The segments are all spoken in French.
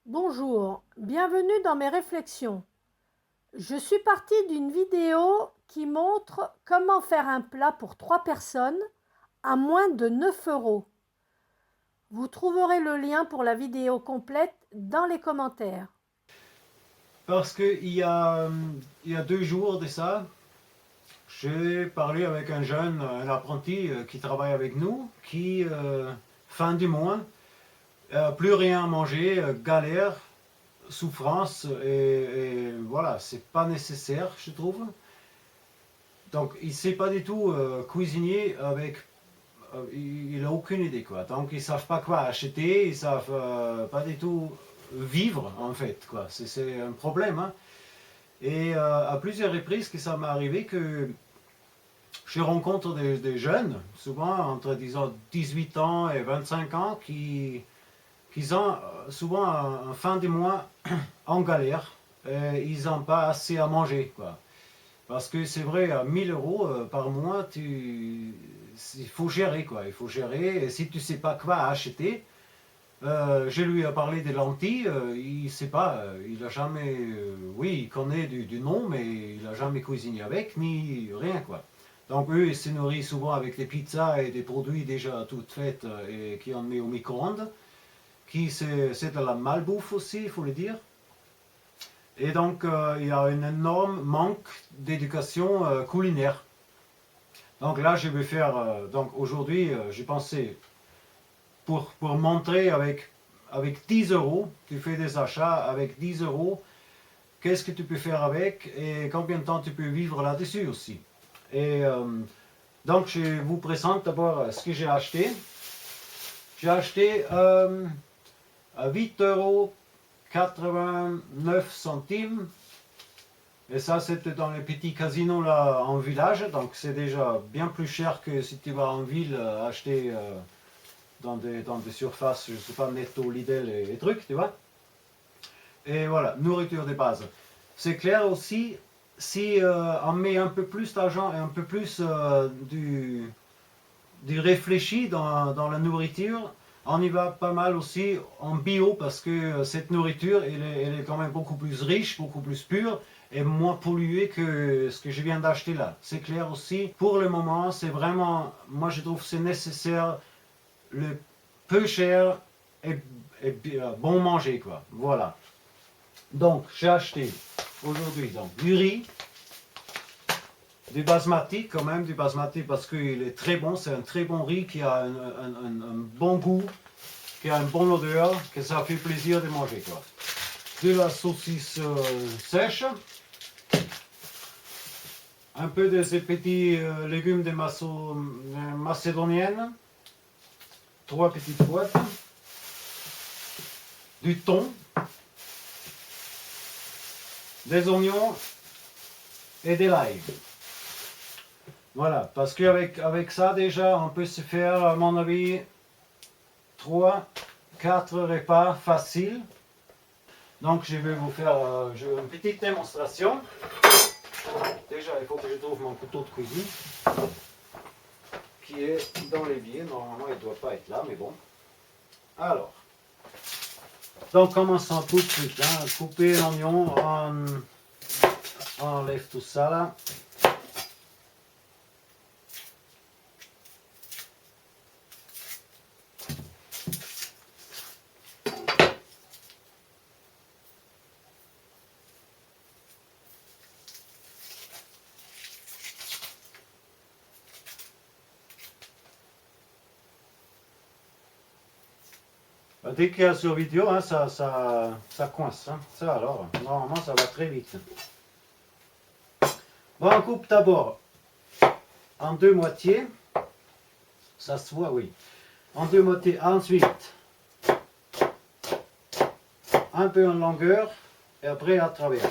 Bonjour, bienvenue dans mes réflexions. Je suis partie d'une vidéo qui montre comment faire un plat pour 3 personnes à moins de 9 euros. Vous trouverez le lien pour la vidéo complète dans les commentaires. Parce qu'il y a 2 jours de ça, j'ai parlé avec un jeune, un apprenti qui travaille avec nous, qui, fin du mois, plus rien à manger, galère, souffrance, et voilà, c'est pas nécessaire, je trouve. Donc, il sait pas du tout cuisiner avec. Il a aucune idée, quoi. Donc, ils savent pas quoi acheter, ils savent pas du tout vivre, en fait, quoi. C'est un problème, hein. Et à plusieurs reprises que ça m'est arrivé que je rencontre des jeunes, souvent entre disons 18 ans et 25 ans, qui ont souvent en fin de mois en galère. Et ils n'ont pas assez à manger, quoi. Parce que c'est vrai, à 1000 euros par mois, il faut gérer, quoi. Il faut gérer. Et si tu ne sais pas quoi acheter, je lui ai parlé des lentilles, il ne sait pas, il a jamais, oui, il connaît du nom, mais il n'a jamais cuisiné avec, ni rien, quoi. Donc eux, ils se nourrissent souvent avec des pizzas et des produits déjà toutes faites et qui on met au micro-ondes, qui c'est de la malbouffe aussi, il faut le dire. Et donc il y a un énorme manque d'éducation culinaire. Donc là, je vais faire, donc aujourd'hui, j'ai pensé pour montrer avec 10 euros, tu fais des achats avec 10 euros, qu'est-ce que tu peux faire avec et combien de temps tu peux vivre là-dessus aussi. Et donc je vous présente d'abord ce que j'ai acheté. J'ai acheté à 8,89 €. Et ça, c'était dans les petits casinos là en village, donc c'est déjà bien plus cher que si tu vas en ville acheter dans des surfaces, je ne sais pas, Netto, Lidl et trucs, tu vois. Et voilà, nourriture de base. C'est clair aussi, si on met un peu plus d'argent et un peu plus du réfléchi dans la nourriture, on y va pas mal aussi en bio parce que cette nourriture, elle est quand même beaucoup plus riche, beaucoup plus pure et moins polluée que ce que je viens d'acheter là. C'est clair aussi, pour le moment, c'est vraiment, moi je trouve que c'est nécessaire, le peu cher et bon manger, quoi. Voilà. Donc, j'ai acheté aujourd'hui du riz, du basmati, quand même, du basmati parce qu'il est très bon. C'est un très bon riz qui a un bon goût, qui a une bonne odeur, que ça fait plaisir de manger, quoi. De la saucisse sèche, un peu de ces petits légumes de macédonienne, 3 petites boîtes, du thon, des oignons et de l'ail. Voilà, parce qu'avec ça déjà, on peut se faire, à mon avis, 3, 4 repas faciles. Donc je vais vous faire une petite démonstration. Déjà, il faut que je trouve mon couteau de cuisine, qui est dans l'évier. Normalement, il ne doit pas être là, mais bon. Alors, donc commençons tout de suite. Hein. Couper l'oignon, on enlève tout ça là. Dès qu'il y a sur vidéo, hein, ça coince. Hein. Ça alors, normalement ça va très vite. Bon, on coupe d'abord en 2 moitiés. Ça se voit, oui. En 2 moitiés. Ensuite, un peu en longueur et après à travers.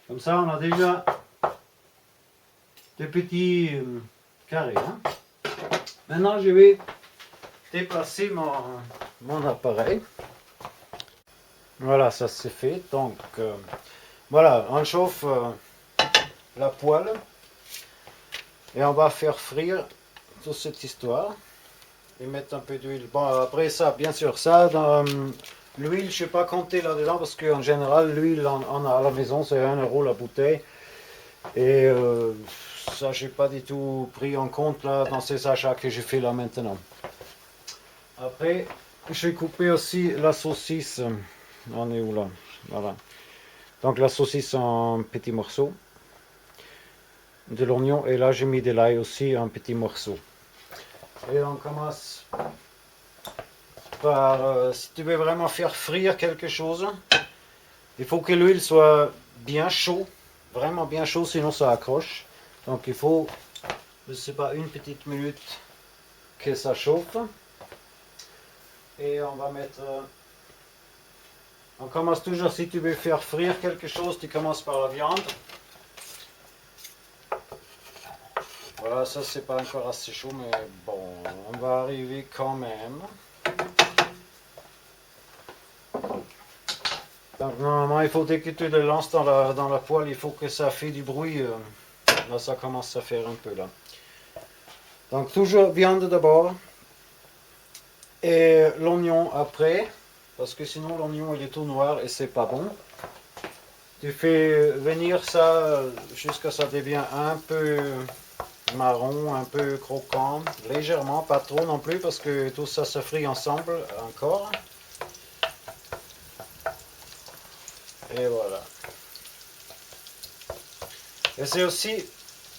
Comme ça, on a déjà des petits carrés. Hein. Maintenant, je vais déplacer mon appareil. Voilà, ça c'est fait. Donc voilà, on chauffe la poêle et on va faire frire toute cette histoire et mettre un peu d'huile. Bon, après ça, bien sûr, ça, dans l'huile, je ne sais pas compter là-dedans parce qu'en général, l'huile, on a à la maison, c'est 1 € la bouteille. Et ça, je n'ai pas du tout pris en compte là, dans ces achats que j'ai fait là maintenant. Après, j'ai coupé aussi la saucisse. On est où là? Voilà. Donc la saucisse en petits morceaux. De l'oignon et là j'ai mis de l'ail aussi en petits morceaux. Et on commence par, si tu veux vraiment faire frire quelque chose, il faut que l'huile soit bien chaud, vraiment bien chaud, sinon ça accroche. Donc il faut, je sais pas, une petite minute que ça chauffe. Et on va mettre, on commence toujours, si tu veux faire frire quelque chose, tu commences par la viande. Voilà, ça c'est pas encore assez chaud, mais bon, on va arriver quand même. Donc normalement, il faut dès que tu le lances dans la poêle, il faut que ça fait du bruit. Là, ça commence à faire un peu là. Donc toujours viande d'abord et l'oignon après, parce que sinon l'oignon il est tout noir et c'est pas bon. Tu fais venir ça jusqu'à ce que ça devienne un peu marron, un peu croquant, légèrement, pas trop non plus parce que tout ça se frit ensemble encore. Et voilà. Et c'est aussi,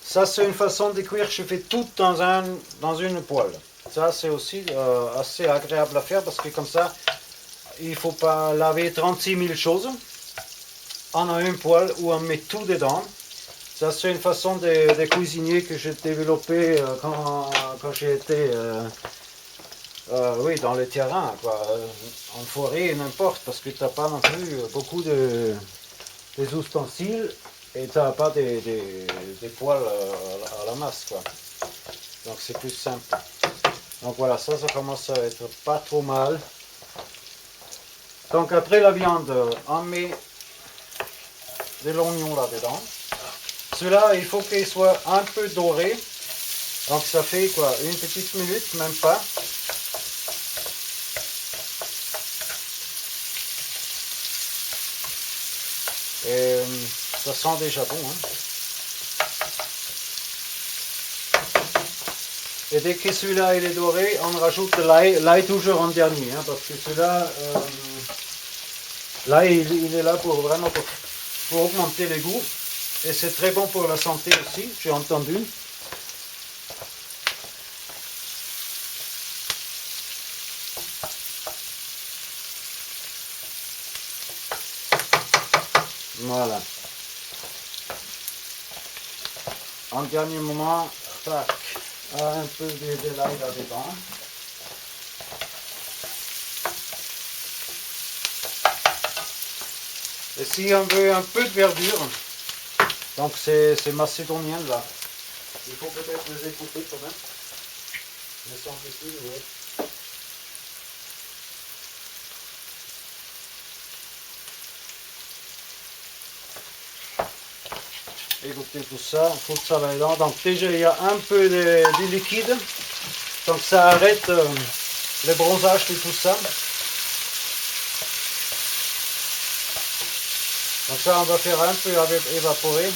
ça c'est une façon de cuire, je fais tout dans une poêle. Ça c'est aussi assez agréable à faire parce que comme ça, il ne faut pas laver 36 000 choses. On a une poêle où on met tout dedans. Ça c'est une façon de cuisiner que j'ai développée quand j'ai été oui, dans le terrain, quoi, en forêt, n'importe, parce que tu n'as pas non plus beaucoup des ustensiles et tu n'as pas des poêles à la masse, quoi. Donc c'est plus simple. Donc voilà, ça commence à être pas trop mal. Donc après la viande, on met de l'oignon là-dedans. Celui-là, il faut qu'il soit un peu doré. Donc ça fait quoi, une petite minute, même pas. Et ça sent déjà bon. Hein. Et dès que celui-là il est doré, on rajoute l'ail. L'ail toujours en dernier, hein, parce que celui-là, l'ail il est là pour vraiment pour augmenter les goûts. Et c'est très bon pour la santé aussi, j'ai entendu. Voilà. En dernier moment, tac, un peu de l'ail là-dedans. Et si on veut un peu de verdure, donc c'est macédonien là, il faut peut-être les écouter quand même. Me semble-t-il, oui. Écoutez tout ça, faut que ça va dedans. Donc déjà il y a un peu de liquide, donc ça arrête le bronzage de tout ça. Donc ça on va faire un peu évaporer.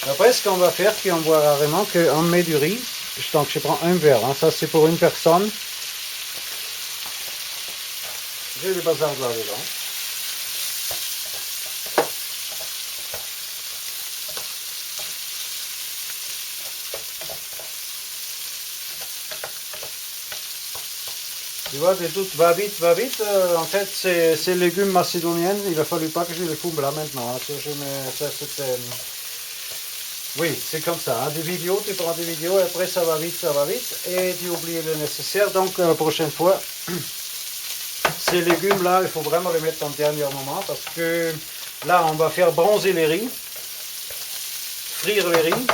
Après ce qu'on va faire, puis on voit rarement qu'on met du riz. Donc je prends un verre, hein. Ça c'est pour une personne. J'ai le bazar là-dedans. Tu vois, tout va vite, va vite. En fait, c'est légumes macédoniens. Il ne a fallu pas que je les fume là maintenant. Hein. Oui, c'est comme ça. Hein. Des vidéos, tu prends des vidéos et après ça va vite et tu oublies le nécessaire. Donc la prochaine fois, ces légumes là, il faut vraiment les mettre en dernier moment parce que là, on va faire bronzer les riz. frire les riz.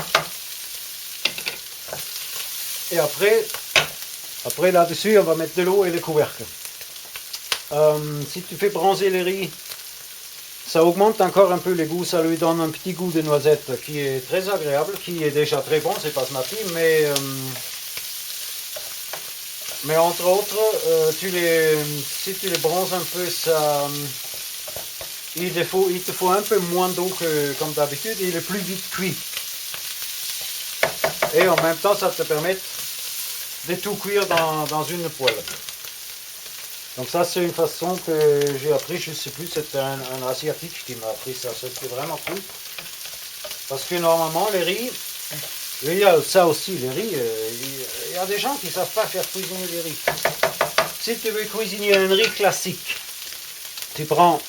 Et après là-dessus, on va mettre de l'eau et le couvercle. Si tu fais bronzer les riz, ça augmente encore un peu les goûts, ça lui donne un petit goût de noisette qui est très agréable, qui est déjà très bon, c'est basmati, mais entre autres, si tu les bronzes un peu, il te faut un peu moins d'eau que comme d'habitude, il est plus vite cuit. Et en même temps, ça te permet de tout cuire dans une poêle. Donc ça, c'est une façon que j'ai appris, je ne sais plus, c'est un asiatique qui m'a appris ça, c'était vraiment cool. Parce que normalement, les riz, il y a ça aussi, les riz, il y a des gens qui ne savent pas faire cuisiner les riz. Si tu veux cuisiner un riz classique, tu prends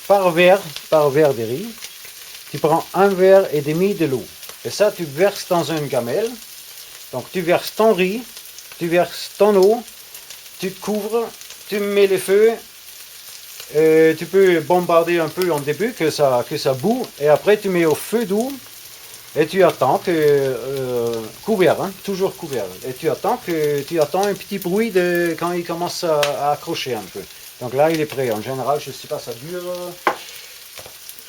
par verre de riz, tu prends 1,5 verre de l'eau. Et ça, tu verses dans une gamelle. Donc tu verses ton riz, tu verses ton eau, tu couvres, tu mets le feu, tu peux bombarder un peu en début que ça bout, et après tu mets au feu doux, et tu attends couvert, hein, toujours couvert, et tu attends un petit bruit quand il commence à accrocher un peu. Donc là il est prêt, en général je sais pas, ça dure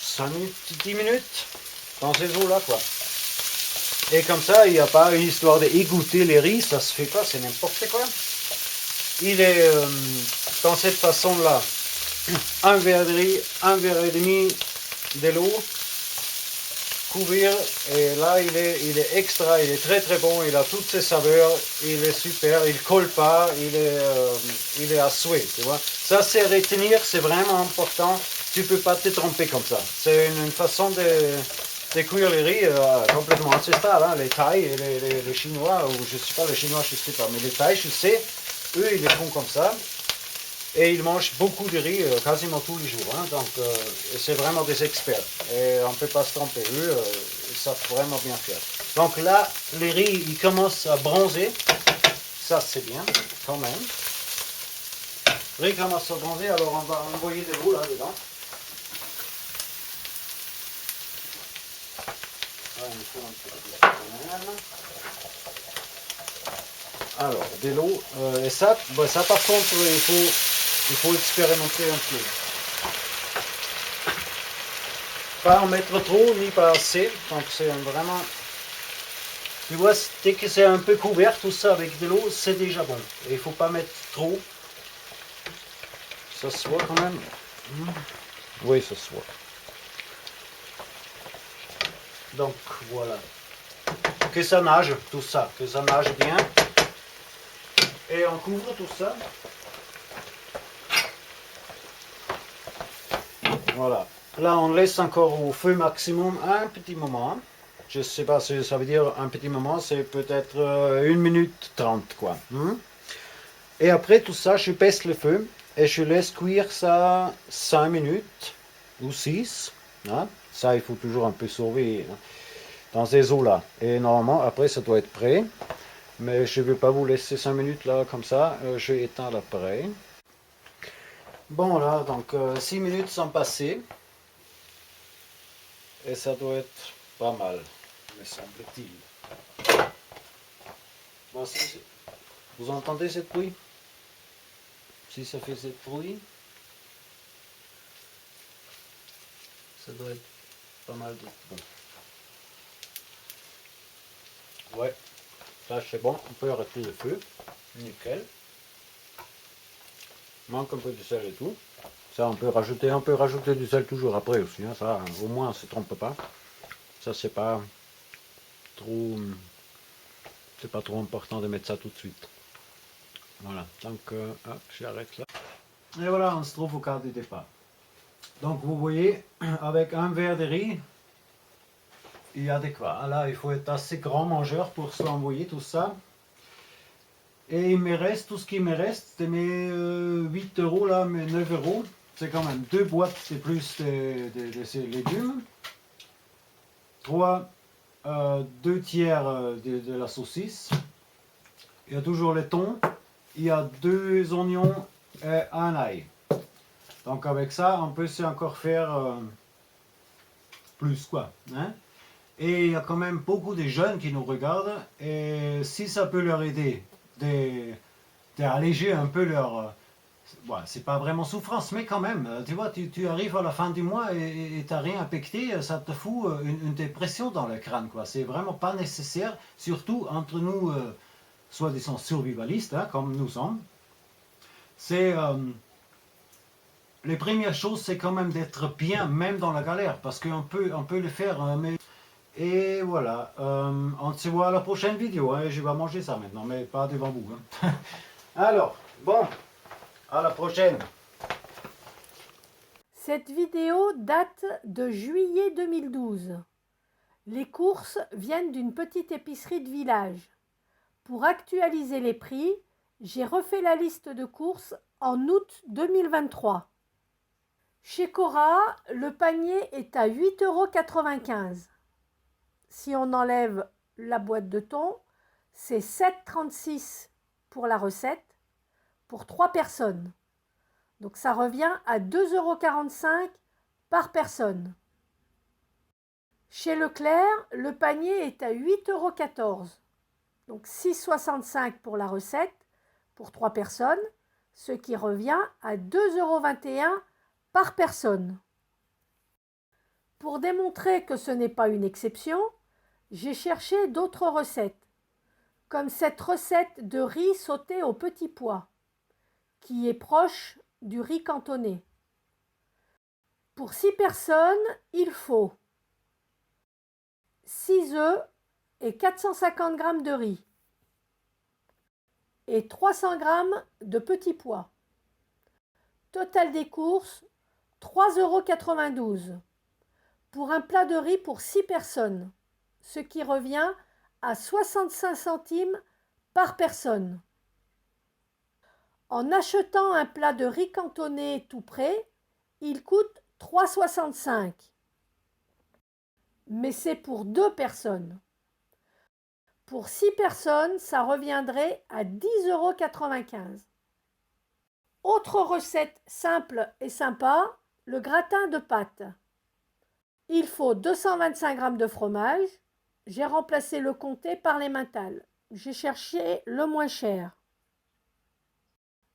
5 minutes, 10 minutes, dans ces eaux-là quoi. Et comme ça, il n'y a pas une histoire d'égoutter les riz, ça se fait pas, c'est n'importe quoi. Il est dans cette façon-là, 1 verre de riz, 1,5 verre de l'eau, couvrir, et là il est extra, il est très très bon, il a toutes ses saveurs, il est super, il colle pas, il est à souhait, tu vois. Ça c'est retenir, c'est vraiment important, tu peux pas te tromper comme ça. C'est une façon de cuire les riz complètement ancestrale, hein. Les Thaïs et les Chinois, ou je sais pas, les Chinois je sais pas, mais les Thaïs je sais, eux ils les font comme ça. Et ils mangent beaucoup de riz quasiment tous les jours, hein, donc c'est vraiment des experts. Et on ne peut pas se tromper, eux, ils savent vraiment bien faire. Donc là, les riz, ils commencent à bronzer, ça c'est bien, quand même. Les riz commencent à bronzer, alors on va envoyer de l'eau là-dedans. Alors, de l'eau, et ça par contre, il faut expérimenter un peu. Pas en mettre trop, ni pas assez, donc c'est vraiment... Tu vois, dès que c'est un peu couvert, tout ça avec de l'eau, c'est déjà bon. Et il ne faut pas mettre trop. Ça se voit quand même. Oui, ça se voit. Donc, voilà. Que ça nage, tout ça, que ça nage bien. Et on couvre tout ça. Voilà. Là, on laisse encore au feu maximum un petit moment. Je ne sais pas si ça veut dire un petit moment, c'est peut-être 1 minute 30, quoi. Et après tout ça, je baisse le feu et je laisse cuire ça 5 minutes ou 6. Hein. Ça, il faut toujours un peu sauver dans ces eaux-là. Et normalement, après, ça doit être prêt. Mais je ne veux pas vous laisser 5 minutes là, comme ça. Je éteins l'appareil. Bon, là, donc 6 minutes sont passées. Et ça doit être pas mal, me semble-t-il. Bon, vous entendez cette bruit? Si ça fait cette bruit, ça doit être pas mal de bon. Ouais, là c'est bon, on peut arrêter le feu. Nickel. Manque un peu de sel et tout. Ça on peut rajouter du sel toujours après aussi, hein. Ça au moins on se trompe pas. Ça c'est pas trop important de mettre ça tout de suite. Voilà, donc hop, j'arrête là. Et voilà, on se trouve au quart du départ. Donc vous voyez, avec un verre de riz, il y a de quoi. Là, il faut être assez grand mangeur pour se l'envoyer tout ça. Et il me reste, tout ce qui me reste, c'est mes 8 euros là, mes 9 euros. C'est quand même 2 boîtes de plus de ces légumes. 2 tiers de la saucisse. Il y a toujours le thon. Il y a 2 oignons et un ail. Donc avec ça, on peut encore faire plus quoi. Hein? Et il y a quand même beaucoup de jeunes qui nous regardent. Et si ça peut leur aider d'alléger un peu leur... Bon, c'est pas vraiment souffrance, mais quand même, tu vois, tu arrives à la fin du mois et t'as rien pécté, ça te fout une dépression dans le crâne, quoi. C'est vraiment pas nécessaire, surtout entre nous, soi-disant survivalistes, hein, comme nous sommes. C'est les premières choses, c'est quand même d'être bien, même dans la galère, parce on peut le faire, mais... Et voilà, on se voit à la prochaine vidéo, hein, je vais manger ça maintenant, mais pas devant vous. Hein. Alors, bon, à la prochaine. Cette vidéo date de juillet 2012. Les courses viennent d'une petite épicerie de village. Pour actualiser les prix, j'ai refait la liste de courses en août 2023. Chez Cora, le panier est à 8,95 €. Si on enlève la boîte de thon, c'est 7,36 € pour la recette, pour 3 personnes. Donc ça revient à 2,45 € par personne. Chez Leclerc, le panier est à 8,14 €. Donc 6,65 € pour la recette, pour 3 personnes, ce qui revient à 2,21 € par personne. Pour démontrer que ce n'est pas une exception, j'ai cherché d'autres recettes, comme cette recette de riz sauté au petit pois, qui est proche du riz cantonais. Pour 6 personnes, il faut 6 œufs et 450 g de riz et 300 g de petits pois. Total des courses, 3,92 € pour un plat de riz pour 6 personnes, ce qui revient à 65 centimes par personne. En achetant un plat de riz cantonais tout prêt, il coûte 3,65 €. Mais c'est pour 2 personnes. Pour 6 personnes, ça reviendrait à 10,95 €. Autre recette simple et sympa, le gratin de pâtes. Il faut 225 g de fromage. J'ai remplacé le comté par l'emmental. J'ai cherché le moins cher.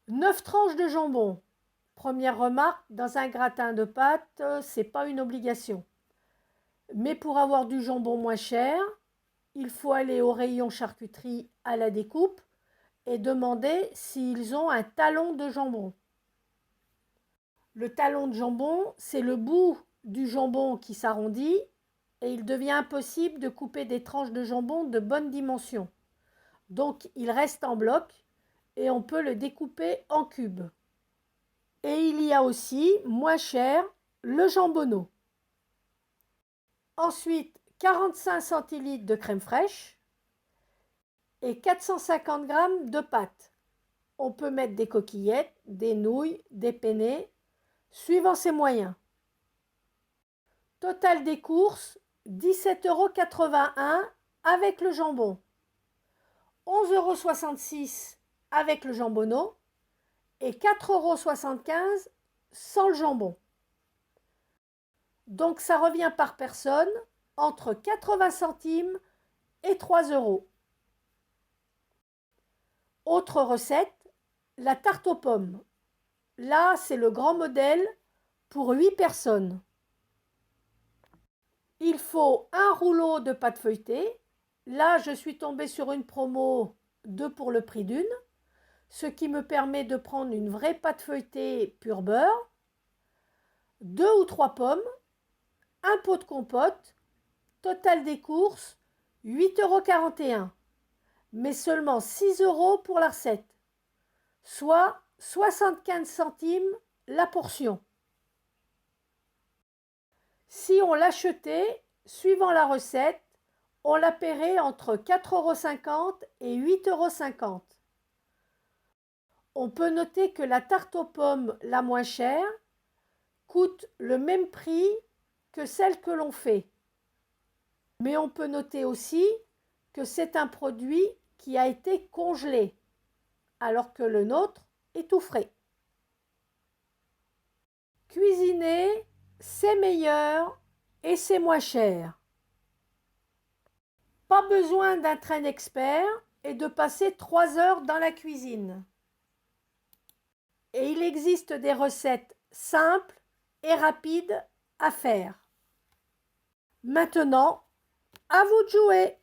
9 tranches de jambon. Première remarque, dans un gratin de pâtes, c'est pas une obligation. Mais pour avoir du jambon moins cher, il faut aller au rayon charcuterie à la découpe et demander s'ils ont un talon de jambon. Le talon de jambon, c'est le bout du jambon qui s'arrondit et il devient impossible de couper des tranches de jambon de bonne dimension. Donc il reste en bloc et on peut le découper en cubes. Et il y a aussi, moins cher, le jambonneau. Ensuite, 45 centilitres de crème fraîche et 450 g de pâte. On peut mettre des coquillettes, des nouilles, des penne, suivant ses moyens. Total des courses, 17,81 € avec le jambon, 11,66 € avec le jambonneau et 4,75 € sans le jambon. Donc ça revient par personne entre 80 centimes et 3 €. Autre recette, la tarte aux pommes. Là, c'est le grand modèle pour 8 personnes. Il faut un rouleau de pâte feuilletée. Là, je suis tombée sur une promo 2 pour le prix d'une, ce qui me permet de prendre une vraie pâte feuilletée pur beurre, 2 ou 3 pommes, un pot de compote, total des courses, 8,41 €, mais seulement 6 € pour la recette, soit 75 centimes la portion. Si on l'achetait, suivant la recette, on la paierait entre 4,50 € et 8,50 €. On peut noter que la tarte aux pommes la moins chère coûte le même prix que celle que l'on fait. Mais on peut noter aussi que c'est un produit qui a été congelé, alors que le nôtre est tout frais. Cuisiner, c'est meilleur et c'est moins cher. Pas besoin d'être un expert et de passer 3 heures dans la cuisine. Et il existe des recettes simples et rapides à faire. Maintenant, à vous de jouer!